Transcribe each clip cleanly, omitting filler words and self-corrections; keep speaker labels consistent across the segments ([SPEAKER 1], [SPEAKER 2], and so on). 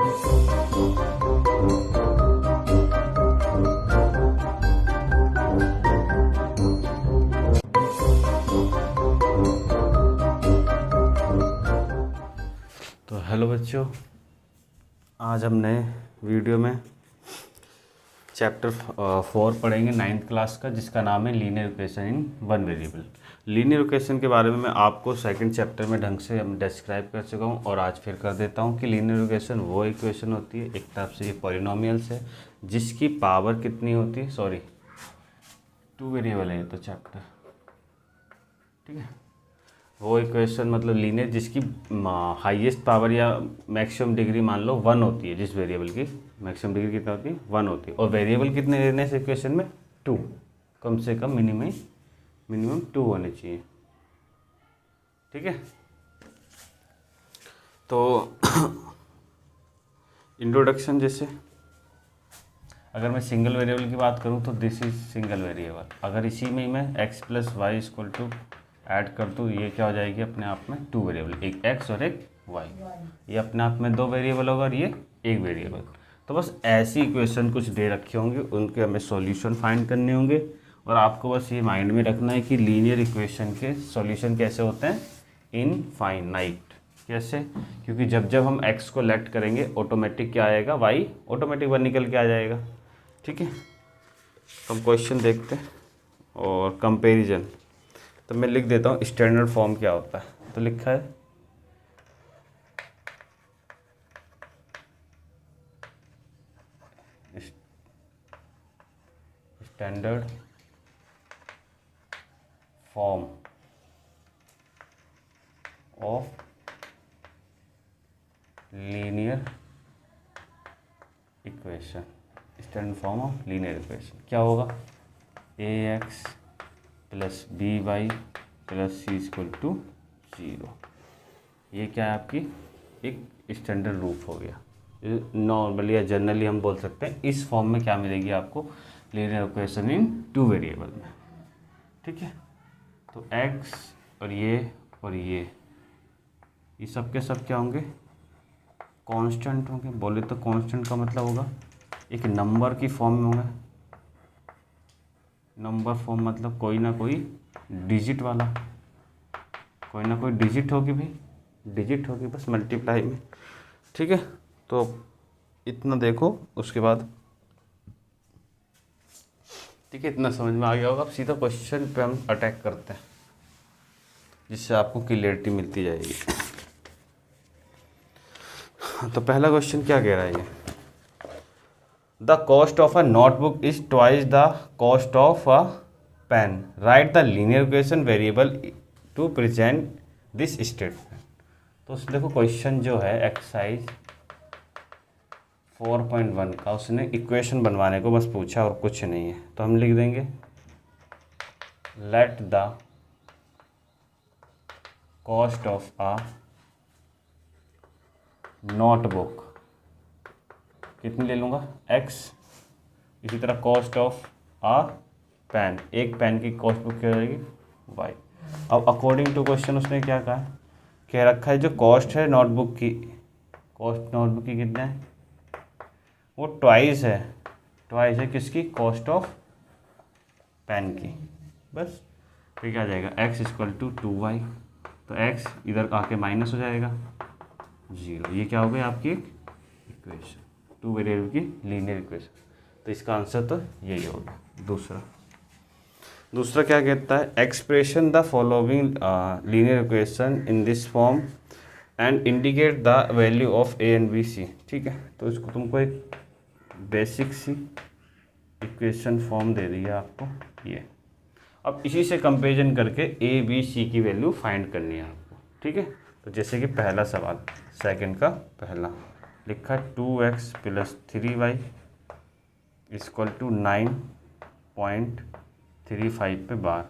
[SPEAKER 1] तो हेलो बच्चों, आज हम नए वीडियो में चैप्टर 4 पढ़ेंगे 9th क्लास का, जिसका नाम है linear equation in one variable. Linear equation के बारे में मैं आपको सेकंड चैप्टर में ढंग से डिस्क्राइब कर चुका हूँ और आज फिर कर देता हूँ कि लीनियर इक्वेशन वो इक्वेशन होती है, एक तरफ से ये पॉलिनोमियल्स है जिसकी पावर कितनी होती है, सॉरी 2 वेरिएबल है ये तो चैप्टर, ठीक है। वो इक्वेशन मतलब लीनियर जिसकी हाईएस्ट पावर या मैक्सिमम डिग्री मान लो 1 होती है, जिस वेरिएबल की मैक्सिमम डिग्री कितना होती है 1 होती है, और वेरिएबल कितने लेने इस इक्वेशन में 2, कम से कम मिनिमम 2 होने चाहिए, ठीक है। तो इंट्रोडक्शन, जैसे अगर मैं सिंगल वेरिएबल की बात करूं तो दिस इज सिंगल वेरिएबल। अगर इसी में मैं x + y = ऐड कर दूँ, ये क्या हो जाएगी अपने आप में 2 वेरिएबल, एक x और एक y। ये अपने आप में 2 वेरिएबल होगा और ये 1 वेरिएबल। तो बस ऐसी इक्वेशन कुछ दे रखे होंगे, उनके हमें सॉल्यूशन फाइंड करने होंगे और आपको बस ये माइंड में रखना है कि लीनियर इक्वेशन के सॉल्यूशन कैसे होते हैं, इनफाइनाइट। कैसे? क्योंकि जब जब हम x को लेट करेंगे ऑटोमेटिक क्या आएगा, y ऑटोमेटिक बाहर निकल के आ जाएगा, ठीक है। तो हम क्वेश्चन देखते हैं और कंपैरिजन। तो मैं लिख देता हूँ स्टैंडर्ड फॉर्म क्या होता है। तो लिखा है standard form of linear equation. Standard form of linear equation क्या होगा, ax + by + c = 0। ये क्या है आपकी एक स्टैंडर्ड रूप हो गया। नॉर्मली या जनरली हम बोल सकते हैं इस फॉर्म में क्या मिलेगी आपको, लीनियर इक्वेशन इन 2 वेरिएबल में, ठीक है। तो x और ये सब के सब क्या होंगे, कांस्टेंट होंगे। बोले तो कांस्टेंट का मतलब होगा एक नंबर की फॉर्म में होगा। नंबर फॉर्म मतलब कोई ना कोई डिजिट वाला, कोई ना कोई डिजिट होगी भाई, डिजिट होगी बस मल्टीप्लाई में, ठीक है। तो इतना देखो, उसके बाद ठीक है, इतना समझ में आ गया होगा। अब सीधा क्वेश्चन पे हम अटैक करते हैं, जिससे आपको क्लियरिटी मिलती जाएगी। तो पहला क्वेश्चन क्या कह रहा है, ये the cost of a notebook is twice the cost of a pen, write the linear equation variable to present this statement. तो देखो क्वेश्चन जो है एक्सरसाइज 4.1 का, उसने इक्वेशन बनवाने को बस पूछा और कुछ नहीं है। तो हम लिख देंगे let the cost of a notebook, कितनी ले लूँगा x, इसी तरह कॉस्ट ऑफ आ पेन, एक पेन की कॉस्ट बुक क्या हो जाएगी y। अब अकॉर्डिंग टू क्वेश्चन उसने क्या कहा, कह रखा है जो कॉस्ट है नोटबुक की, कॉस्ट नोटबुक की कितना है, वो ट्वाइस है किसकी, कॉस्ट ऑफ पेन की, बस। फिर क्या आ जाएगा x = 2y, तो x इधर आके माइनस हो जाएगा 0। ये क्या हो गई आपकी एक इक्वेशन, 2 वेरिएबल की लीनियर इक्वेशन। तो इसका आंसर तो यही होगा। दूसरा क्या कहता है, expression the following linear equation in this form and indicate the value of a and b c, ठीक है। तो इसको तुमको एक बेसिक सी इक्वेशन फॉर्म दे दी है आपको ये। अब इसी से कंपेरिजन करके a b c की वैल्यू फाइंड करनी है आपको, ठीक है। तो जैसे कि पहला सवाल, सेकंड का पहला लिखा 2x + 3y = 9.35 पे बार।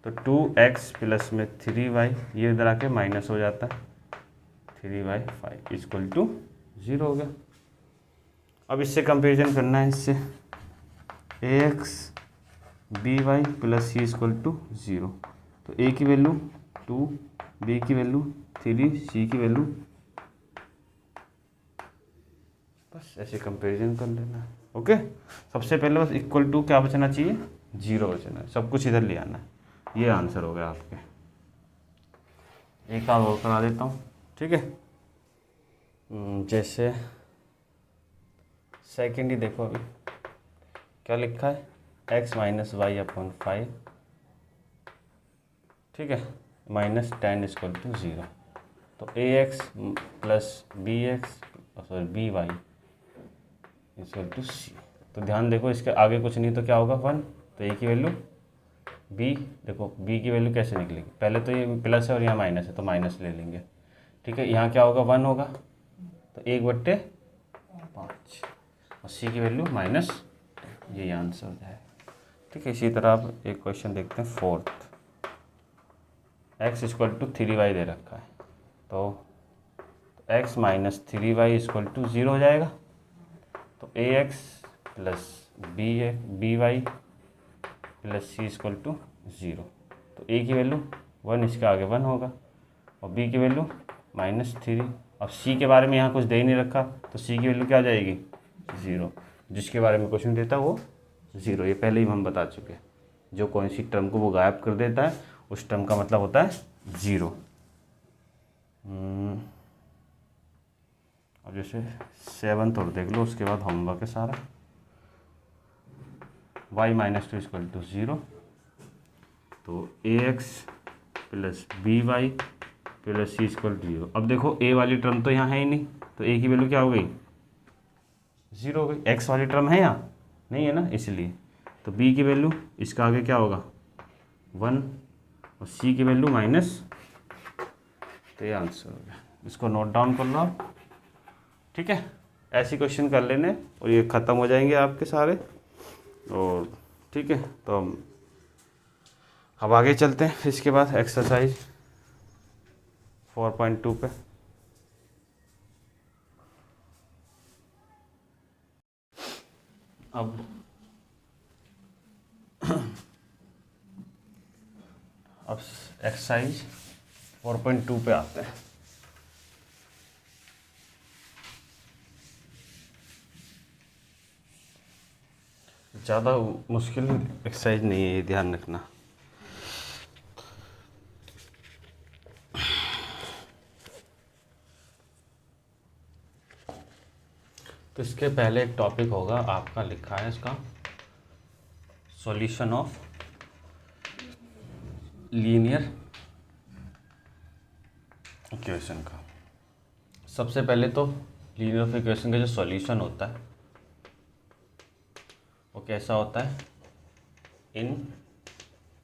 [SPEAKER 1] तो 2x प्लस में 3y, ये इधर आके माइनस हो जाता है, 3y5 = 0 हो गया। अब इससे कंपेरिजन करना है, इससे ax by + c = 0। तो a की वैल्यू 2, b की वैल्यू 3, c की वैल्यू बस ऐसे कंपेरिजन कर लेना है। ओके, सबसे पहले बस इक्वल टू क्या बचना चाहिए, 0 बचना है, सब कुछ इधर ले आना है। ये आंसर हो गया आपके। एक और करा देता हूँ, ठीक है। जैसे सेकेंड ही देखो, अभी क्या लिखा है, x माइनस वाई अपॉन 5, ठीक है, माइनस 10 इक्वल टू 0। तो ax plus B y equal to c. तो ध्यान देखो, इसके आगे कुछ नहीं तो क्या होगा 1, तो a की वैल्यू b, देखो b की वैल्यू कैसे निकलेगी, पहले तो ये प्लस है और यहाँ माइनस है तो माइनस ले लेंगे, ठीक है। यहाँ क्या होगा 1 होगा, तो 1/5 और c की वैल्यू माइनस, यही आंसर हो जाएगा, ठीक है। इसी तरह आप एक क्वेश्चन देखते हैं, fourth, x equal to 3y दे रखा है, तो x minus 3y equal to 0 हो जाएगा। तो ax plus B Y plus C equal to 0। तो a की वैल्यू 1, इसके आगे 1 होगा, और b की वैल्यू -3। अब c के बारे में यहाँ कुछ दे ही नहीं रखा, तो c की वैल्यू क्या आ जाएगी, 0। जिसके बारे में क्वेश्चन देता है वो 0, ये पहले ही हम बता चुके हैं। जो कौन सी टर्म को वो गायब कर देता है उस टर्म का मतलब होता है 0। अब जैसे 7th और देख लो, उसके बाद होमवर्क है सारा। y माइनस 2 इक्वल टू 0, तो ax plus B Y plus C equal to 0। अब देखो a वाली टर्म तो यहाँ है ही नहीं, तो a की वैल्यू क्या हो गई, 0 हो गई। x वाली टर्म है यहाँ नहीं है ना, इसलिए। तो b की वैल्यू इसका आगे क्या होगा 1, और c की वैल्यू माइनस, तो ये आंसर हो गया। इसको नोट डाउन कर लो आप, ठीक है। ऐसे क्वेश्चन कर लेने और ये ख़त्म हो जाएंगे आपके सारे, और ठीक है। तो अब आगे चलते हैं, इसके बाद एक्सरसाइज 4.2 पे। अब एक्सरसाइज 4.2 पे आते हैं। ज़्यादा मुश्किल एक्सरसाइज नहीं है, ये ध्यान रखना। तो इसके पहले एक टॉपिक होगा आपका, लिखा है इसका सॉल्यूशन ऑफ लीनियर इक्वेशन का। सबसे पहले तो लीनियर ऑफ इक्वेशन का जो सॉल्यूशन होता है वो कैसा होता है, इनफाइनाइट।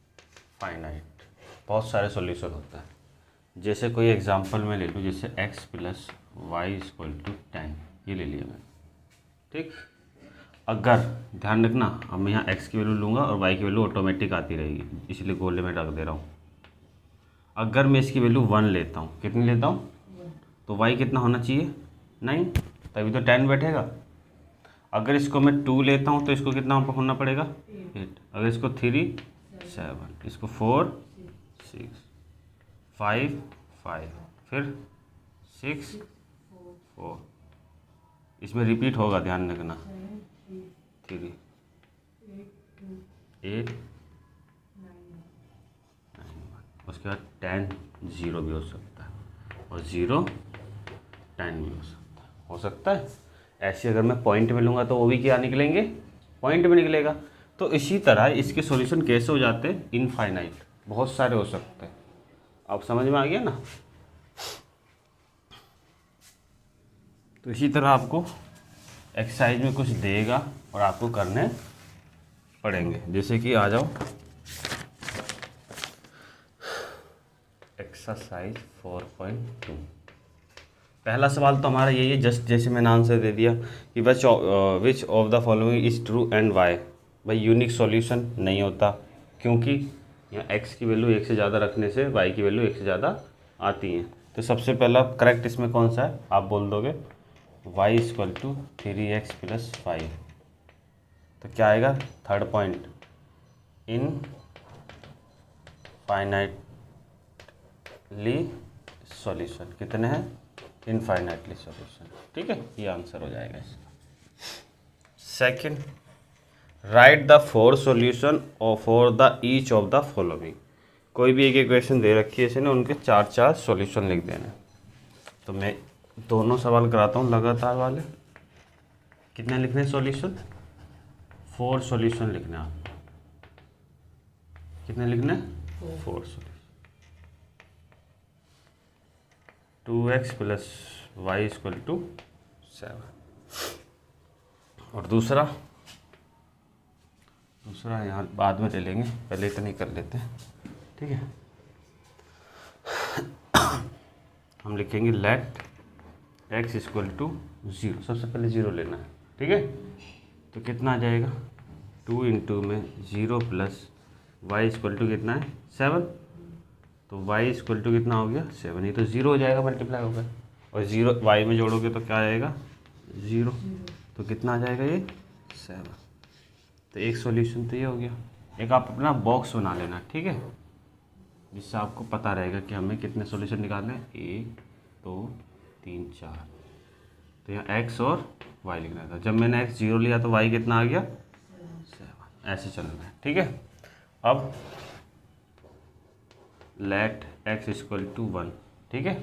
[SPEAKER 1] बहुत सारे सॉल्यूशन होता है। जैसे कोई एग्जांपल मैं ले लूँ, जैसे x plus Y equal to 10, ये ले लिया मैंने, ठीक। अगर ध्यान रखना, अब मैं यहाँ x की वैल्यू लूँगा और y की वैल्यू ऑटोमेटिक आती रहेगी, इसलिए गोले में रख दे रहा हूँ। अगर मैं इसकी वैल्यू 1 लेता हूँ, कितनी लेता हूँ, तो y कितना होना चाहिए 9, तभी तो 10 बैठेगा। अगर इसको मैं 2 लेता हूँ तो इसको कितना होना पड़ेगा 8। अगर इसको 3 7, इसको 4 6 5 5, फिर 6 4, इसमें रिपीट होगा, ध्यान रखना 3 8 9 1, उसके बाद 10 0 भी हो सकता है, और 0 10 भी हो सकता है। ऐसे अगर मैं पॉइंट में लूँगा तो वो भी क्या निकलेंगे, पॉइंट में निकलेगा। तो इसी तरह इसके सॉल्यूशन कैसे हो जाते हैं, इनफाइनाइट, बहुत सारे हो सकते हैं। अब समझ में आ गया ना। तो इसी तरह आपको एक्सरसाइज में कुछ देगा और आपको करने पड़ेंगे। जैसे कि आ जाओ एक्सरसाइज 4.2। पहला सवाल तो हमारा यही है, जस्ट जैसे मैंने आंसर दे दिया कि which of the following is true and Y. भाई यूनिक सॉल्यूशन नहीं होता, क्योंकि यहाँ x की वैल्यू 1 से ज़्यादा रखने से y की वैल्यू 1 से ज़्यादा आती हैं। तो सबसे पहला करेक्ट इसमें कौन सा है, आप बोल दोगे y equal to 3x plus 5। तो क्या आएगा, थर्ड पॉइंट, इन फाइनाइटली सॉल्यूशन कितने हैं इनफाइनाइटली सॉल्यूशन। ठीक है, ये आंसर हो जाएगा इसका। सेकंड, राइट द 4 सॉल्यूशन और for the each of the following. कोई भी एक इक्वेशन दे रखी है, इसे ना उनके 4 सॉल्यूशन लिख देना। तो मैं दोनों सवाल कराता हूँ लगातार वाले। कितने लिखने सॉल्यूशन? 4 सॉल्यूशन लिखना है आपको। कितने लिखने? 4 सॉल्यूशन। 2x + y = 7। और दूसरा यहाँ बाद में ले लेंगे, पहले इतना ही कर लेते हैं। ठीक है, हम लिखेंगे लेट x = 0। सबसे पहले 0 लेना है। ठीक है, तो कितना आ जाएगा? 2 × में 0 + y = कितना है? 7। तो y = कितना हो गया? 7 ही तो 0 हो जाएगा, मल्टीप्लाई होगा। और 0 y में जोड़ोगे तो क्या आएगा? 0। तो कितना आ जाएगा ये? 7। तो एक सॉल्यूशन तो ये हो गया। एक आप अपना बॉक्स बना लेना। ठीक है, जिससे आपको पता रहेगा कि हमें कितने सॉल्यूशन निकालने हैं। 1 2 3 4। तो यहाँ x और y लिखना था। जब मैंने x 0 लिया तो y कितना आ गया? 7। ऐसे चलना है। ठीक है, अब लेट x = 1। ठीक है,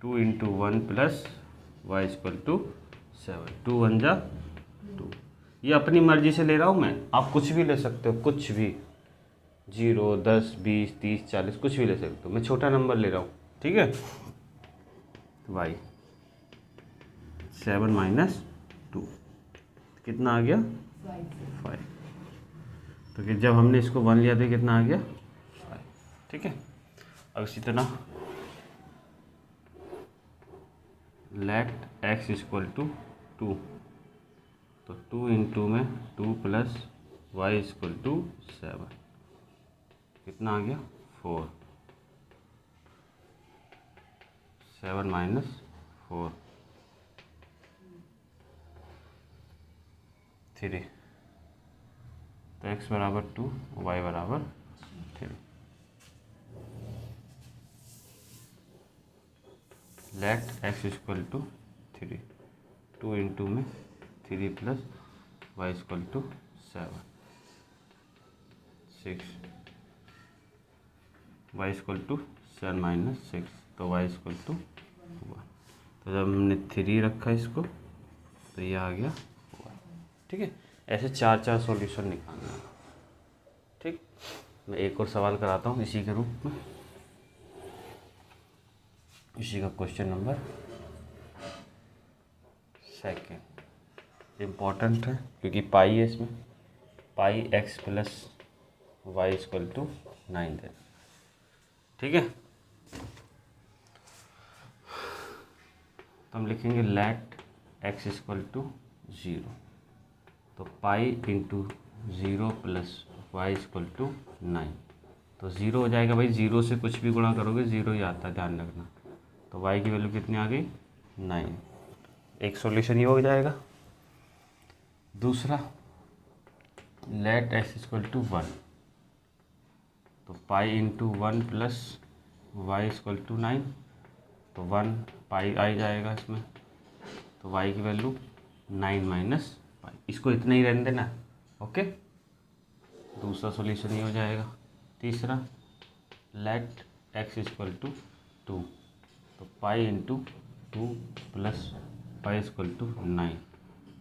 [SPEAKER 1] 2 × 1 + y = 7। 2 1 जा 2। ये अपनी मर्जी से ले रहा हूँ मैं, आप कुछ भी ले सकते हो, कुछ भी। 0 10 20 30 40 कुछ भी ले सकते हो। मैं छोटा नंबर ले रहा हूँ। ठीक है, y 7 - 2 कितना आ गया? 5। तो कि जब हमने इसको 1 लिया था कितना आ गया? 5। ठीक है, अब इसी तरह लेट x = 2। तो 2 × में 2 + y = 7। कितना आ गया? 4। 7 - 4 3। तो x = 2, y = 3। Late x = 3। 2 × में 3 + y = 7 6। y = 7 - 6। तो y = 1। तो जब हमने 3 रखा इसको तो ये आ गया 1। ठीक है, ऐसे 4 सॉल्यूशन निकालना है। ठीक, मैं एक और सवाल कराता हूँ इसी के रूप में। इसी का क्वेश्चन नंबर 2 इम्पॉर्टेंट है क्योंकि पाई है इसमें। पाई x + y = 9 देना। ठीक है, तो हम लिखेंगे लेट x = 0। तो पाई × 0 + y = 9। तो 0 हो जाएगा भाई, 0 से कुछ भी गुणा करोगे 0 ही आता है, ध्यान रखना। तो y की वैल्यू कितनी आ गई? 9। एक सॉल्यूशन ये हो जाएगा। दूसरा लेट x = 1। तो पाई × 1 + y = 9। तो 1 पाई आ जाएगा इसमें। तो y की वैल्यू 9 - पाई। इसको इतना ही रहने देना। ओके, दूसरा सॉल्यूशन ये हो जाएगा। तीसरा लेट x = 2। तो पाई × 2 + y = 9।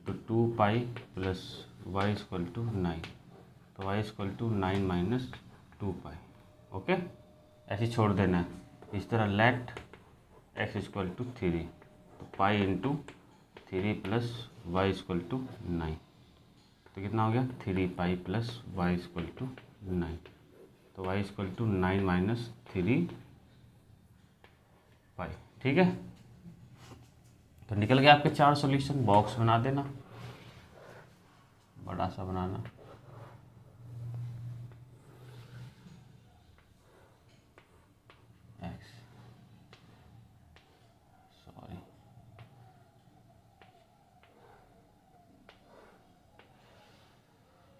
[SPEAKER 1] तो 2 पाई + y = 9। तो y = 9 - 2 पाई। ओके, ऐसे छोड़ देना है। इस तरह लेट x = 3। तो पाई × 3 + y = 9। तो कितना हो गया? 3 पाई + y = 9। तो y = 9 - 3 पाई। ठीक है, तो निकल गया आपके 4 सॉल्यूशन। बॉक्स बना देना, बड़ा सा बनाना।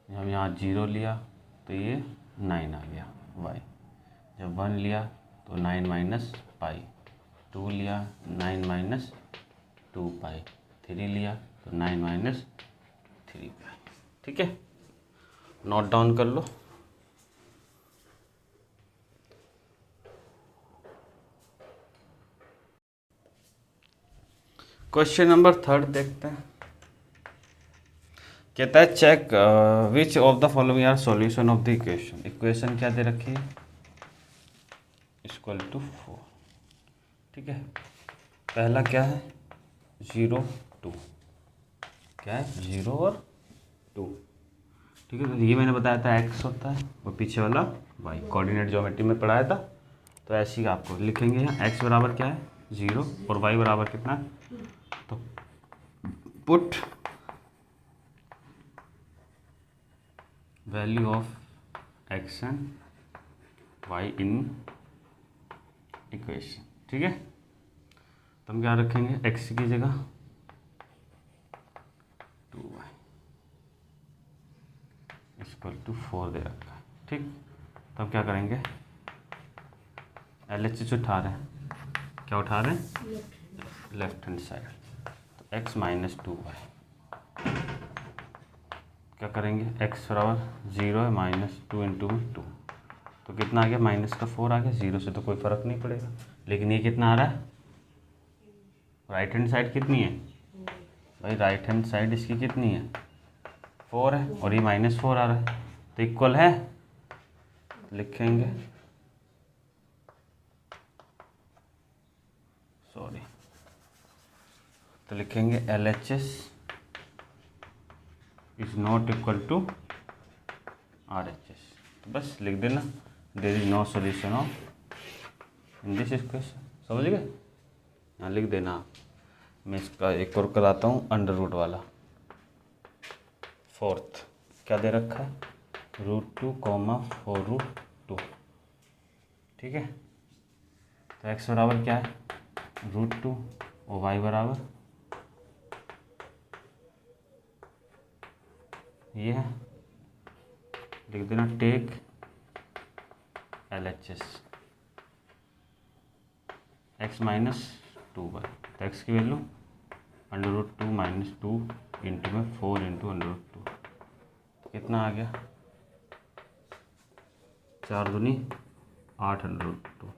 [SPEAKER 1] जब यहाँ 0 लिया तो ये 9 आ गया y। जब 1 लिया तो 9 - पाई। 2 लिया, 9 माइनस 2 पाई, 3 लिया तो 9 माइनस 3 पाई। ठीक है, नोट डाउन कर लो। क्वेश्चन नंबर 3 देखते हैं। कहता है check which of the following are solution of the equation. Equation क्या दे रखी है, इक्वल टू 4। ठीक है, पहला क्या है 0 2, क्या है 0 और 2। ठीक है, तो ये मैंने बताया था x होता है और पीछे वाला y, कोऑर्डिनेट ज्योमेट्री में पढ़ाया था। तो ऐसे ही आपको लिखेंगे यहाँ x बराबर क्या है 0 और y बराबर कितना है, तो put value of x and y in equation. ठीक है, तो हम क्या रखेंगे x की जगह 2y इक्वल टू 4 दे रखा है। ठीक, तो हम क्या करेंगे LHS उठा रहे हैं, क्या उठा रहे हैं लेफ्ट हैंड साइड, तो x माइनस 2y क्या करेंगे x बराबर 0 है, माइनस 2 इंटू 2, तो कितना आ गया माइनस का 4 आ गया। 0 से तो कोई फ़र्क नहीं पड़ेगा, लेकिन ये कितना आ रहा है, राइट हैंड साइड कितनी है भाई, राइट हैंड साइड इसकी कितनी है 4 है और ये माइनस 4 आ रहा है, तो इक्वल है, लिखेंगे सॉरी, तो लिखेंगे LHS is not equal to RHS। तो बस लिख देना there is no solution of in this equation. समझ गए, यहाँ लिख देना आप। मैं इसका एक और कराता हूँ अंडर रूट वाला। फोर्थ क्या दे रखा है √2, 4√2। ठीक है, तो x बराबर क्या है √2 और y बराबर ये है, लिख देना take LHS x minus 2y, तो x की वैल्यू √2 माइनस 2 इंटू में 4 इंटू √2, कितना आ गया 4 दूनी 8 √2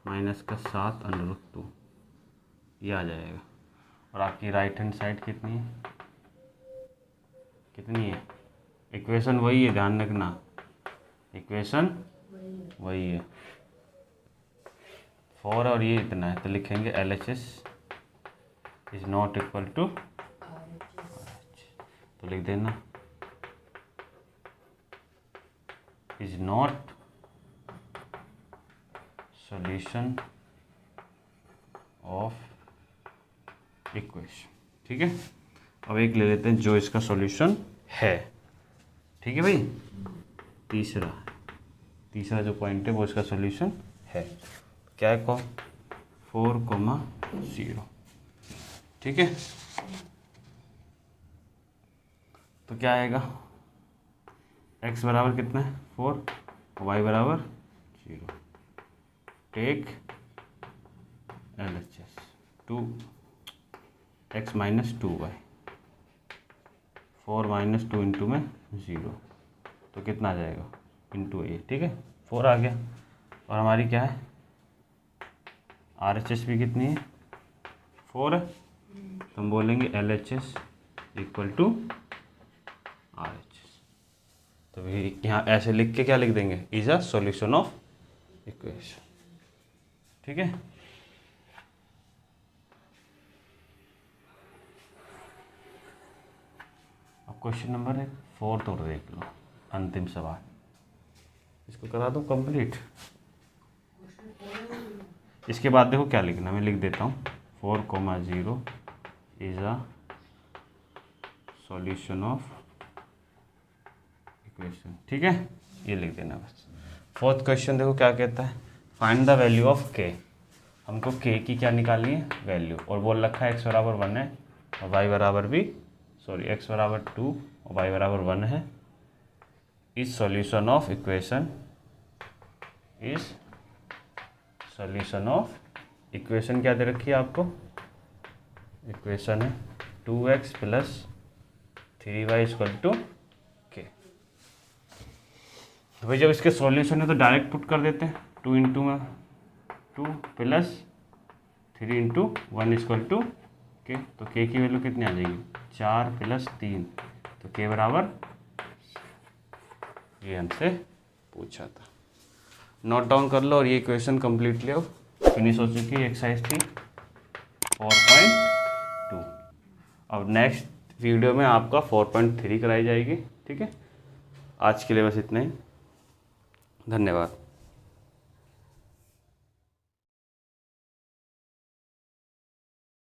[SPEAKER 1] माइनस का 7 √2, ये आ जाएगा। और आपकी राइट हैंड साइड कितनी है, कितनी है, इक्वेशन वही है, ध्यान रखना इक्वेशन वही है 4 और ये इतना है, तो लिखेंगे LHS is not equal to, तो लिख देना is not solution of equation. ठीक है, अब एक ले लेते हैं जो इसका सॉल्यूशन है। ठीक है भाई, तीसरा जो पॉइंट है वो इसका सॉल्यूशन है, क्या है 4,0। ठीक है, तो क्या आएगा x बराबर कितना है 4, y बराबर 0, take LHS 2x minus 2y, 4 minus 2 into में 0, तो कितना आ जाएगा इंटू ए। ठीक है, 4 आ गया, और हमारी क्या है RHS भी कितनी है 4 है, तो हम बोलेंगे LHS इक्वल टू RHS। तो यहाँ ऐसे लिख के क्या लिख देंगे is a solution of equation. ठीक है, अब क्वेश्चन नंबर 4 और देख लो, अंतिम सवाल, इसको करा दो कंप्लीट। इसके बाद देखो क्या लिखना, मैं लिख देता हूँ 4,0 is a solution of equation. ठीक है, ये लिख देना बस। फोर्थ क्वेश्चन देखो क्या कहता है, find the value of k। हमको k की क्या निकालनी है वैल्यू, और बोल रखा है x बराबर 1 है और y बराबर भी x बराबर 2 और y बराबर 1 है। Is solution of equation is solution of equation क्या दे रखी है आपको, इक्वेशन है 2x plus 3y equal to के। तो भाई जब इसके सॉल्यूशन है तो डायरेक्ट पुट कर देते हैं, 2 इंटू में 2 प्लस 3 इंटू 1 इक्वल टू के। तो के की वैल्यू कितनी आ जाएगी, 4 प्लस 3, तो के बराबर, ये हमसे पूछा था। नोट डाउन कर लो और ये इक्वेशन कंप्लीट ले, फिनिश हो चुकी है एक्सरसाइज थी 4.2। अब नेक्स्ट वीडियो में आपका 4.3 कराई जाएगी। ठीक है, आज के लिए बस इतना ही, धन्यवाद।